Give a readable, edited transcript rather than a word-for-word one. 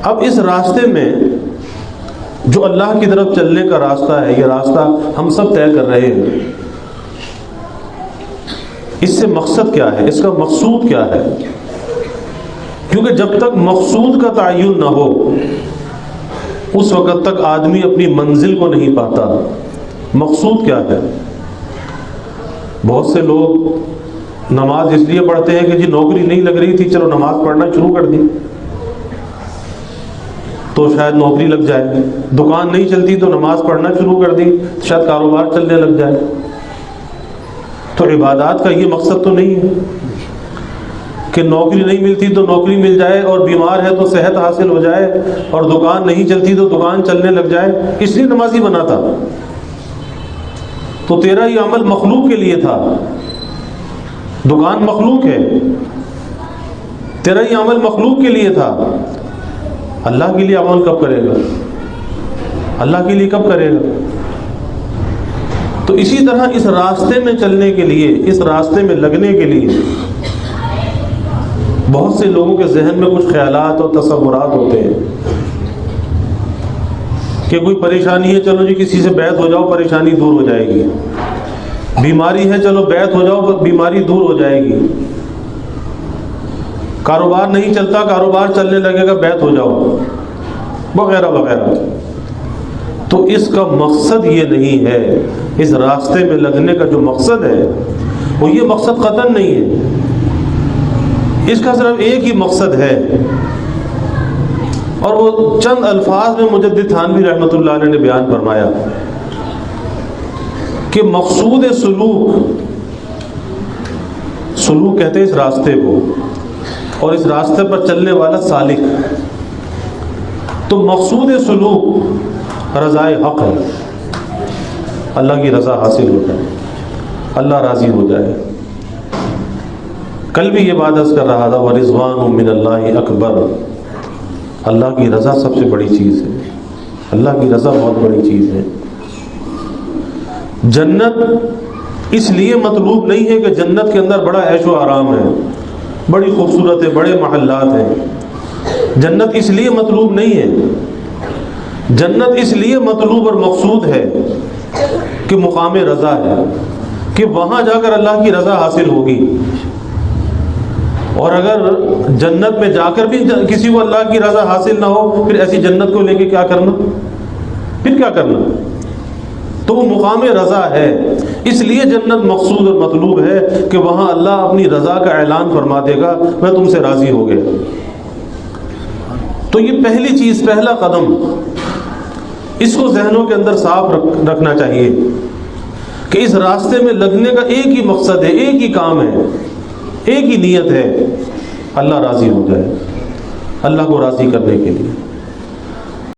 اب اس راستے میں جو اللہ کی طرف چلنے کا راستہ ہے، یہ راستہ ہم سب طے کر رہے ہیں، اس سے مقصد کیا ہے، اس کا مقصود کیا ہے؟ کیونکہ جب تک مقصود کا تعین نہ ہو اس وقت تک آدمی اپنی منزل کو نہیں پاتا۔ مقصود کیا ہے؟ بہت سے لوگ نماز اس لیے پڑھتے ہیں کہ جی نوکری نہیں لگ رہی تھی، چلو نماز پڑھنا شروع کر دی تو شاید نوکری لگ جائے، دکان نہیں چلتی تو نماز پڑھنا شروع کر دی تو شاید کاروبار چلنے لگ جائے۔ تو عبادات کا یہ مقصد تو نہیں ہے کہ نوکری نہیں ملتی تو نوکری مل جائے، اور بیمار ہے تو صحت حاصل ہو جائے، اور دکان نہیں چلتی تو دکان چلنے لگ جائے۔ اس لیے نمازی بنا تھا، تو تیرا یہ عمل مخلوق کے لیے تھا، دکان مخلوق ہے، تیرا یہ عمل مخلوق کے لیے تھا، اللہ کے لیے عمل کب کرے گا؟ اللہ کے لیے کب کرے گا؟ تو اسی طرح اس راستے میں چلنے کے لیے، اس راستے میں لگنے کے لیے بہت سے لوگوں کے ذہن میں کچھ خیالات اور تصورات ہوتے ہیں کہ کوئی پریشانی ہے، چلو جی کسی سے بیعت ہو جاؤ پریشانی دور ہو جائے گی، بیماری ہے چلو بیعت ہو جاؤ بیماری دور ہو جائے گی، کاروبار نہیں چلتا کاروبار چلنے لگے گا بیعت ہو جاؤ، وغیرہ وغیرہ۔ تو اس کا مقصد یہ نہیں ہے، اس راستے میں لگنے کا جو مقصد ہے وہ یہ مقصد قطعاً نہیں ہے، اس کا صرف ایک ہی مقصد ہے، اور وہ چند الفاظ میں مجدد تھانوی رحمۃ اللہ علیہ نے بیان فرمایا کہ مقصود سلوک کہتے ہیں اس راستے کو، اور اس راستے پر چلنے والا سالک۔ تو مقصود سلوک رضائے حق ہے، اللہ کی رضا حاصل ہو جائے، اللہ راضی ہو جائے۔ کل بھی یہ بات عرض کر رہا تھا، وَرِضْوَانٌ مِّنَ اللَّهِ أَكْبَرُ، اللہ کی رضا سب سے بڑی چیز ہے، اللہ کی رضا بہت بڑی چیز ہے۔ جنت اس لیے مطلوب نہیں ہے کہ جنت کے اندر بڑا عیش و آرام ہے، بڑی خوبصورت ہے، بڑے محلات ہیں، جنت اس لیے مطلوب نہیں ہے، جنت اس لیے مطلوب اور مقصود ہے کہ مقام رضا ہے، کہ وہاں جا کر اللہ کی رضا حاصل ہوگی۔ اور اگر جنت میں جا کر بھی کسی کو اللہ کی رضا حاصل نہ ہو، پھر ایسی جنت کو لے کے کیا کرنا؟ پھر کیا کرنا؟ تو وہ مقام رضا ہے، اس لیے جنت مقصود اور مطلوب ہے کہ وہاں اللہ اپنی رضا کا اعلان فرما دے گا، میں تم سے راضی ہو گیا۔ تو یہ پہلی چیز، پہلا قدم، اس کو ذہنوں کے اندر صاف رکھنا چاہیے کہ اس راستے میں لگنے کا ایک ہی مقصد ہے، ایک ہی کام ہے، ایک ہی نیت ہے، اللہ راضی ہو جائے، اللہ کو راضی کرنے کے لیے۔